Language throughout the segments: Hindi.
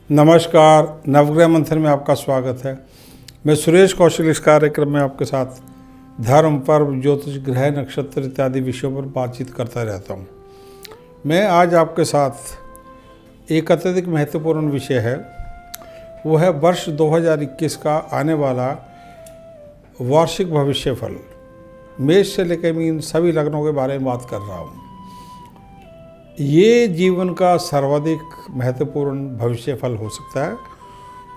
नमस्कार, नवग्रह मंथन में आपका स्वागत है। मैं सुरेश कौशल इस कार्यक्रम में आपके साथ धर्म, पर्व, ज्योतिष, ग्रह, नक्षत्र इत्यादि विषयों पर बातचीत करता रहता हूँ। मैं आज आपके साथ एक अत्यधिक महत्वपूर्ण विषय है, वो है वर्ष 2021 का आने वाला वार्षिक भविष्यफल। मेष से लेकर मीन सभी लग्नों के बारे में बात कर रहा हूँ। ये जीवन का सर्वाधिक महत्वपूर्ण भविष्यफल हो सकता है।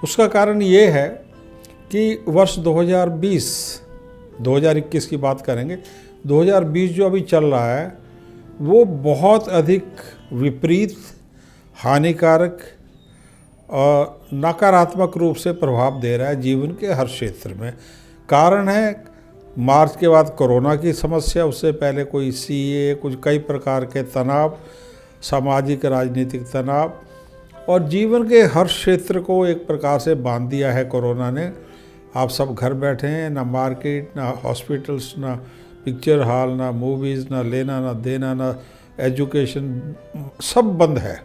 उसका कारण ये है कि वर्ष 2021 की बात करेंगे। 2020 जो अभी चल रहा है वो बहुत अधिक विपरीत, हानिकारक और नकारात्मक रूप से प्रभाव दे रहा है जीवन के हर क्षेत्र में। कारण है मार्च के बाद कोरोना की समस्या, उससे पहले कोई सीए, कुछ कई प्रकार के तनाव, सामाजिक राजनीतिक तनाव, और जीवन के हर क्षेत्र को एक प्रकार से बांध दिया है कोरोना ने। आप सब घर बैठे हैं, ना मार्केट, ना हॉस्पिटल्स, ना पिक्चर हॉल, ना मूवीज़, ना लेना ना देना, ना एजुकेशन, सब बंद है।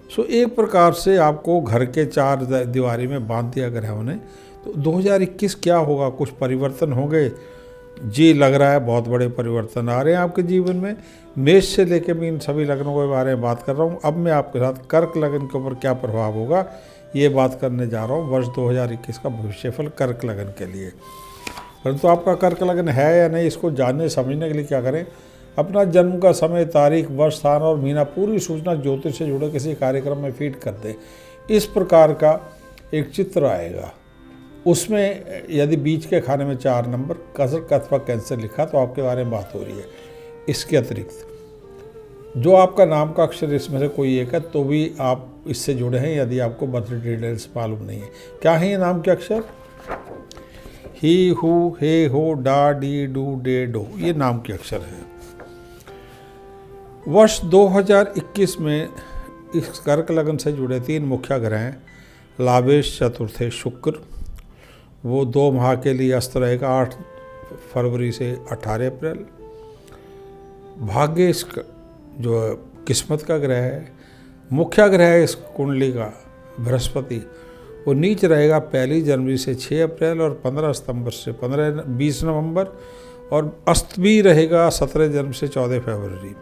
सो एक प्रकार से आपको घर के चार दीवारी में बांध दिया ग्रहों ने। तो 2021 क्या होगा? कुछ परिवर्तन होंगे? जी, लग रहा है बहुत बड़े परिवर्तन आ रहे हैं आपके जीवन में। मेष से लेकर मैं इन सभी लग्नों के बारे में बात कर रहा हूँ। अब मैं आपके साथ कर्क लग्न के ऊपर क्या प्रभाव होगा ये बात करने जा रहा हूँ, वर्ष 2021 का भविष्यफल कर्क लग्न के लिए। परंतु आपका कर्क लग्न है या नहीं, इसको जानने समझने के लिए क्या करें, अपना जन्म का समय, तारीख, वर्ष, स्थान और महीना पूरी सूचना ज्योतिष से जुड़े किसी कार्यक्रम में फीड कर दें। इस प्रकार का एक चित्र आएगा। उसमें यदि बीच के खाने में 4 नंबर कर्क अथवा कैंसर लिखा तो आपके बारे में बात हो रही है। इसके अतिरिक्त जो आपका नाम का अक्षर इसमें से कोई एक है तो भी आप इससे जुड़े हैं, यदि आपको बर्थ डिटेल्स मालूम नहीं है। क्या है ये नाम के अक्षर? ही, हु, हे, हो, डा, डी, डू, डे, डो, ये नाम के अक्षर हैं। वर्ष 2021 में इस कर्क लग्न से जुड़े 3 मुख्य ग्रह हैं। लाभेश चतुर्थे शुक्र, वो 2 माह के लिए अस्त रहेगा, 8 फरवरी से 18 अप्रैल। भाग्य जो किस्मत का ग्रह है, मुख्य ग्रह है इस कुंडली का, बृहस्पति, वो नीच रहेगा 1 जनवरी से 6 अप्रैल और 15 सितंबर से 20 नवंबर, और अस्त भी रहेगा 17 जनवरी से 14 फरवरी।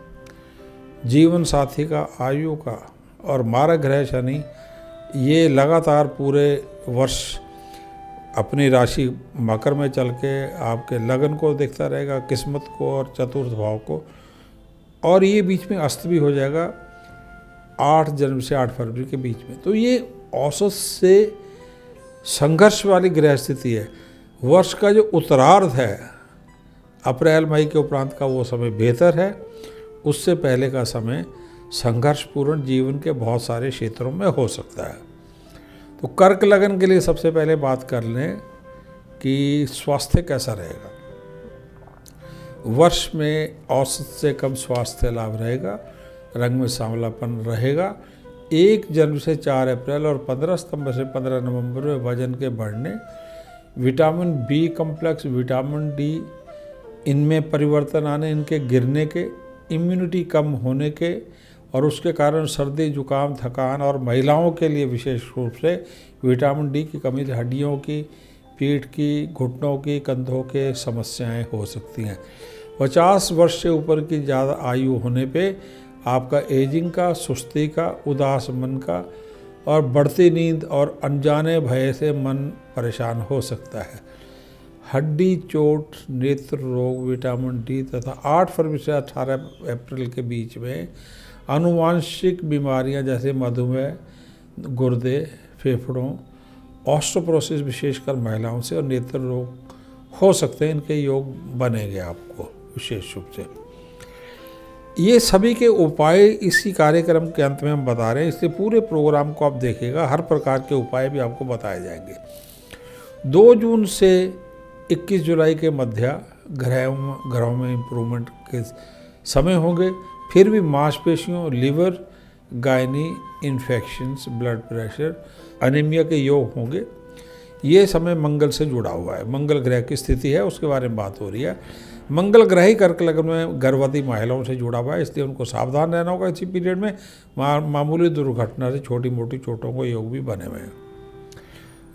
जीवन साथी का, आयु का और मारक ग्रह शनि, ये लगातार पूरे वर्ष अपनी राशि मकर में चल के आपके लगन को देखता रहेगा, किस्मत को और चतुर्थ भाव को, और ये बीच में अस्त भी हो जाएगा 8 जनवरी से 8 फरवरी के बीच में। तो ये औसत से संघर्ष वाली ग्रह स्थिति है। वर्ष का जो उत्तरार्ध है, अप्रैल मई के उपरांत का, वो समय बेहतर है। उससे पहले का समय संघर्षपूर्ण जीवन के बहुत सारे क्षेत्रों में हो सकता है। तो कर्क लगन के लिए सबसे पहले बात कर लें कि स्वास्थ्य कैसा रहेगा। वर्ष में औसत से कम स्वास्थ्य लाभ रहेगा, रंग में सांवलापन रहेगा। 1 जनवरी से 4 अप्रैल और 15 सितंबर से 15 नवंबर में वजन के बढ़ने, vitamin B complex, vitamin D, इनमें परिवर्तन आने, इनके गिरने के, इम्यूनिटी कम होने के, और उसके कारण सर्दी, जुकाम, थकान, और महिलाओं के लिए विशेष रूप से विटामिन डी की कमी से हड्डियों की, पीठ की, घुटनों की, कंधों के समस्याएं हो सकती हैं। 50 वर्ष से ऊपर की ज़्यादा आयु होने पे आपका एजिंग का, सुस्ती का, उदास मन का और बढ़ती नींद और अनजाने भय से मन परेशान हो सकता है। हड्डी चोट, नेत्र रोग, विटामिन डी तथा 8 फरवरी से 18 अप्रैल के बीच में आनुवांशिक बीमारियां जैसे मधुमेह, गुर्दे, फेफड़ों, ऑस्टियोपोरोसिस विशेषकर महिलाओं से, और नेत्र रोग हो सकते हैं। इनके योग बनेंगे आपको विशेष रूप से। ये सभी के उपाय इसी कार्यक्रम के अंत में हम बता रहे हैं, इसलिए पूरे प्रोग्राम को आप देखिएगा, हर प्रकार के उपाय भी आपको बताए जाएंगे। 2 जून से 21 जुलाई के मध्य ग्रहों में इम्प्रूवमेंट के समय होंगे। फिर भी मांसपेशियों, liver, gynae, infections, blood pressure, anaemia के योग होंगे। ये समय मंगल से जुड़ा हुआ है, मंगल ग्रह की स्थिति है उसके बारे में बात हो रही है। मंगल ग्रह ही कर्क लग्न में गर्भवती महिलाओं से जुड़ा हुआ है, इसलिए उनको सावधान रहना होगा इसी पीरियड में। मामूली दुर्घटना से छोटी मोटी चोटों को योग भी बने हुए हैं।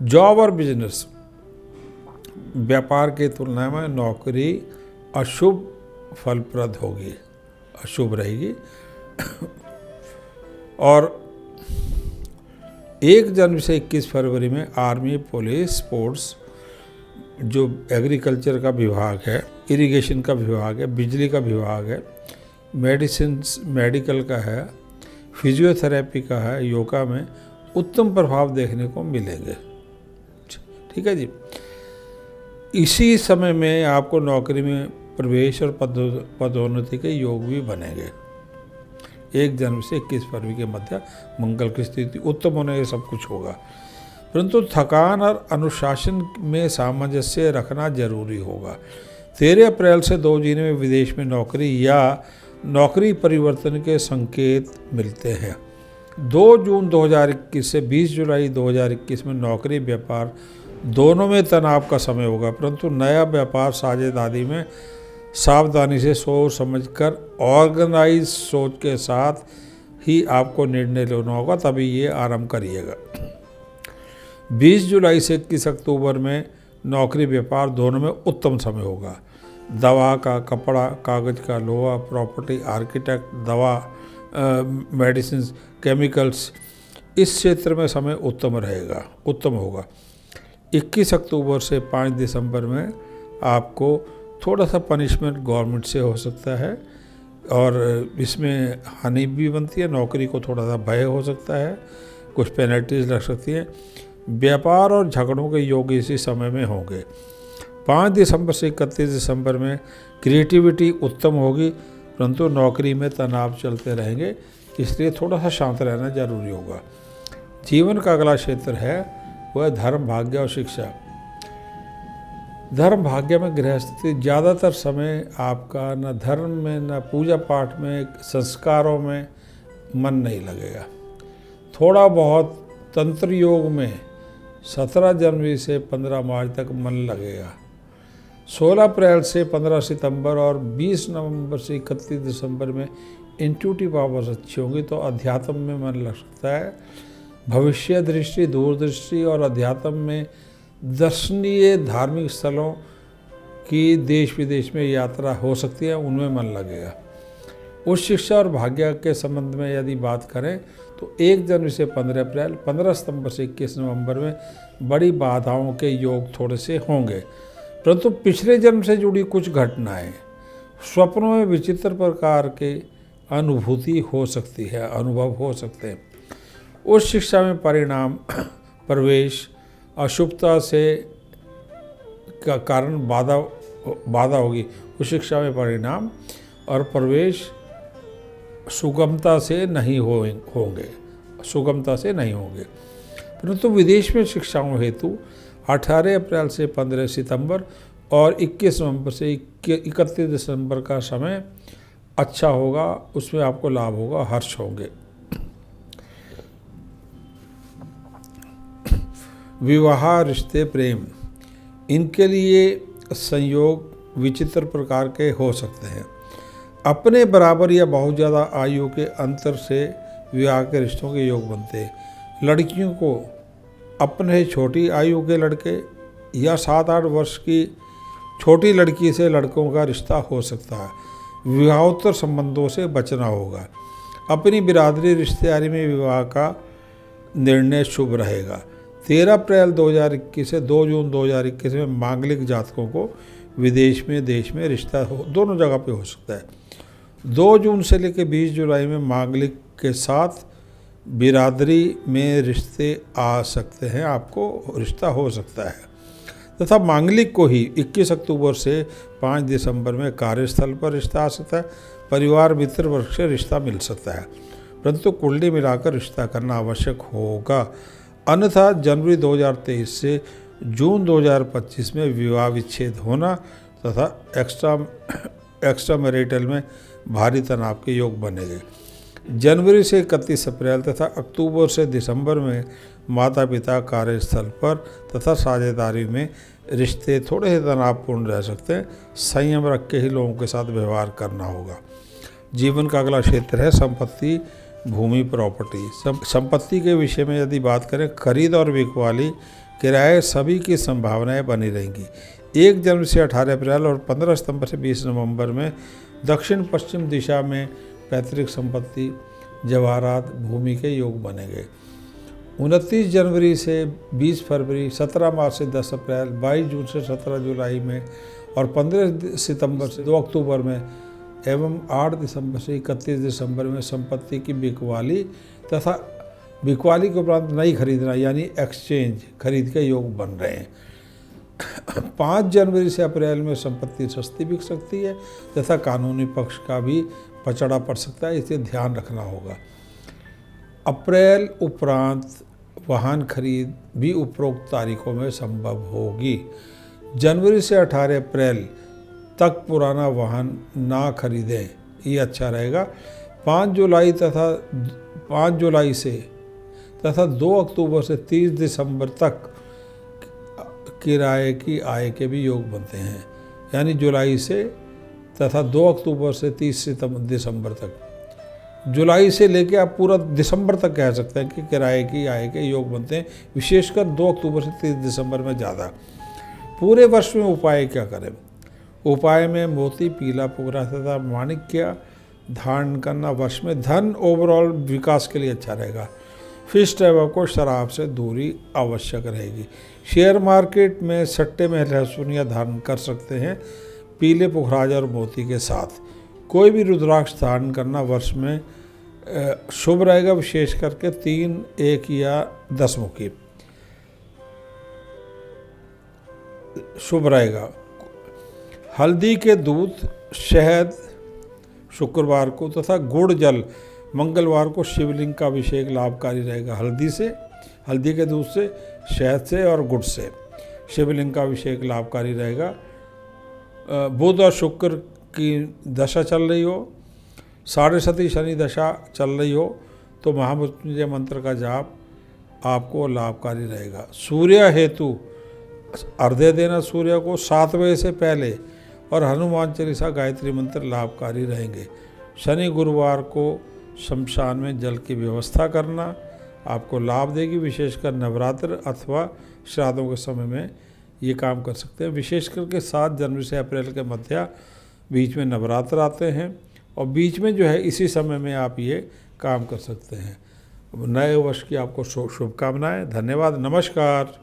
जॉब और बिजनेस, व्यापार की तुलना में नौकरी अशुभ फलप्रद होगी, अशुभ रहेगी। और 1 जनवरी से 21 फरवरी में आर्मी, पुलिस, स्पोर्ट्स, जो एग्रीकल्चर का विभाग है, इरिगेशन का विभाग है, बिजली का विभाग है, मेडिकल का है, फिजियोथेरेपी का है, योगा में उत्तम प्रभाव देखने को मिलेंगे। ठीक है जी। इसी समय में आपको नौकरी में प्रवेश और पदोन्नति के योग भी बनेंगे। 1 जनवरी से 21 फरवरी के मध्य मंगल की स्थिति उत्तम होने से सब कुछ होगा, परंतु थकान और अनुशासन में सामंजस्य रखना जरूरी होगा। 13 अप्रैल से 2 जून में विदेश में नौकरी या नौकरी परिवर्तन के संकेत मिलते हैं। 2 जून 2021 से 20 जुलाई 2021 में नौकरी व्यापार दोनों में तनाव का समय होगा, परंतु नया व्यापार साझेदारी में सावधानी से सोच समझकर ऑर्गेनाइज सोच के साथ ही आपको निर्णय लेना होगा, तभी ये आरंभ करिएगा। 20 जुलाई से 21 अक्टूबर में नौकरी व्यापार दोनों में उत्तम समय होगा। दवा का, कपड़ा, कागज का, लोहा, प्रॉपर्टी, आर्किटेक्ट, दवा, मेडिसिन, केमिकल्स, इस क्षेत्र में समय उत्तम होगा। 21 अक्टूबर से 5 दिसंबर में आपको थोड़ा सा पनिशमेंट गवर्नमेंट से हो सकता है और इसमें हानि भी बनती है, नौकरी को थोड़ा सा भय हो सकता है, कुछ पेनल्टीज लग सकती हैं। व्यापार और झगड़ों के योग इसी समय में होंगे। 5 दिसंबर से 31 दिसंबर में क्रिएटिविटी उत्तम होगी, परंतु नौकरी में तनाव चलते रहेंगे, इसलिए थोड़ा सा शांत रहना जरूरी होगा। जीवन का अगला क्षेत्र है वह धर्म, भाग्य और शिक्षा। धर्म भाग्य में गृहस्थी ज़्यादातर समय आपका न धर्म में, न पूजा पाठ में, संस्कारों में मन नहीं लगेगा। थोड़ा बहुत तंत्र योग में 17 जनवरी से 15 मार्च तक मन लगेगा। 16 अप्रैल से 15 सितंबर और 20 नवंबर से 31 दिसंबर में इंट्यूटिव पावर्स अच्छी होंगी, तो अध्यात्म में मन लग सकता है। भविष्य दृष्टि, दूरदृष्टि और अध्यात्म में दर्शनीय धार्मिक स्थलों की देश विदेश में यात्रा हो सकती है, उनमें मन लगेगा। उच्च शिक्षा और भाग्य के संबंध में यदि बात करें तो 1 जनवरी से 15 अप्रैल, 15 सितंबर से 21 नवंबर में बड़ी बाधाओं के योग थोड़े से होंगे, परंतु पिछले जन्म से जुड़ी कुछ घटनाएं, स्वप्नों में विचित्र प्रकार के अनुभूति हो सकती है, अनुभव हो सकते हैं। उच्च शिक्षा में परिणाम, प्रवेश, अशुभता से का कारण बाधा होगी। उच्च शिक्षा में परिणाम और प्रवेश सुगमता से नहीं होंगे, परंतु विदेश में शिक्षाओं हेतु 18 अप्रैल से 15 सितंबर और 21 नवंबर से 31 दिसंबर का समय अच्छा होगा, उसमें आपको लाभ होगा, हर्ष होंगे। विवाह, रिश्ते, प्रेम, इनके लिए संयोग विचित्र प्रकार के हो सकते हैं। अपने बराबर या बहुत ज़्यादा आयु के अंतर से विवाह के रिश्तों के योग बनते हैं। लड़कियों को अपने छोटी आयु के लड़के या 7-8 वर्ष की छोटी लड़की से लड़कों का रिश्ता हो सकता है। विवाहोत्तर संबंधों से बचना होगा। अपनी बिरादरी रिश्तेदारी में विवाह का निर्णय शुभ रहेगा। 13 अप्रैल 2021 से 2 जून 2021 में मांगलिक जातकों को विदेश में, देश में रिश्ता दोनों जगह पे हो सकता है। 2 जून से लेकर 20 जुलाई में मांगलिक के साथ बिरादरी में रिश्ते आ सकते हैं, आपको रिश्ता हो सकता है। तथा मांगलिक को ही 21 अक्टूबर से 5 दिसंबर में कार्यस्थल पर रिश्ता आ सकता है। परिवार, मित्र वर्ग से रिश्ता मिल सकता है, परंतु कुंडली मिलाकर रिश्ता करना आवश्यक होगा, अन्यथा जनवरी 2023 से जून 2025 में विवाह विच्छेद होना तथा एक्स्ट्रा मैरिटल में भारी तनाव के योग बनेंगे। जनवरी से 31 अप्रैल तथा अक्टूबर से दिसंबर में माता पिता, कार्यस्थल पर तथा साझेदारी में रिश्ते थोड़े से तनावपूर्ण रह सकते हैं। संयम रख के ही लोगों के साथ व्यवहार करना होगा। जीवन का अगला क्षेत्र है संपत्ति, भूमि, प्रॉपर्टी। संपत्ति के विषय में यदि बात करें, खरीद और बिकवाली, किराए, सभी की संभावनाएं बनी रहेंगी। 1 जनवरी से 18 अप्रैल और 15 सितंबर से 20 नवंबर में दक्षिण पश्चिम दिशा में पैतृक संपत्ति, जवाहरात, भूमि के योग बनेंगे। 29 जनवरी से 20 फरवरी, 17 मार्च से 10 अप्रैल, 22 जून से 17 जुलाई में और 15 सितंबर से 2 अक्टूबर में एवं 8 दिसंबर से 31 दिसंबर में संपत्ति की बिकवाली तथा बिकवाली के उपरांत नई खरीदना यानी एक्सचेंज, खरीद के योग बन रहे हैं। 5 जनवरी से अप्रैल में संपत्ति सस्ती बिक सकती है तथा कानूनी पक्ष का भी पचड़ा पड़ सकता है, इसे ध्यान रखना होगा। अप्रैल उपरांत वाहन खरीद भी उपरोक्त तारीखों में संभव होगी। जनवरी से 18 अप्रैल तक पुराना वाहन ना खरीदें, ये अच्छा रहेगा। 5 जुलाई से तथा 2 अक्टूबर से 30 दिसंबर तक किराए की आय के भी योग बनते हैं, यानी जुलाई से तथा 2 अक्टूबर से 30 दिसंबर तक। जुलाई से लेकर आप पूरा दिसंबर तक कह सकते हैं कि किराए की आय के योग बनते हैं, विशेषकर 2 अक्टूबर से 30 दिसंबर में ज़्यादा। पूरे वर्ष में उपाय क्या करें? उपाय में मोती, पीला पुगरा तथा माणिक्य धारण करना वर्ष में धन ओवरऑल विकास के लिए अच्छा रहेगा। फिश एवं को शराब से दूरी आवश्यक रहेगी। शेयर मार्केट में सट्टे में लहसुनिया धारण कर सकते हैं पीले पुखराज और मोती के साथ। कोई भी रुद्राक्ष धारण करना वर्ष में शुभ रहेगा, विशेष करके 3, 1 या 10 मुखी शुभ रहेगा। हल्दी के दूध, शहद शुक्रवार को तथा गुड़ जल मंगलवार को शिवलिंग का अभिषेक लाभकारी रहेगा। हल्दी के दूध से, शहद से और गुड़ से शिवलिंग का अभिषेक लाभकारी रहेगा। बुध और शुक्र की दशा चल रही हो, 7.5 शनि दशा चल रही हो, तो महामृत्युंजय मंत्र का जाप आपको लाभकारी रहेगा। सूर्य हेतु अर्घ्य देना सूर्य को 7 बजे से पहले और हनुमान चालीसा, गायत्री मंत्र लाभकारी रहेंगे। शनि गुरुवार को शमशान में जल की व्यवस्था करना आपको लाभ देगी, विशेषकर नवरात्र अथवा श्राद्धों के समय में ये काम कर सकते हैं। विशेष करके 7 जनवरी से अप्रैल के मध्य बीच में नवरात्र आते हैं और बीच में जो है इसी समय में आप ये काम कर सकते हैं। नए वर्ष की आपको शुभकामनाएं। धन्यवाद, नमस्कार।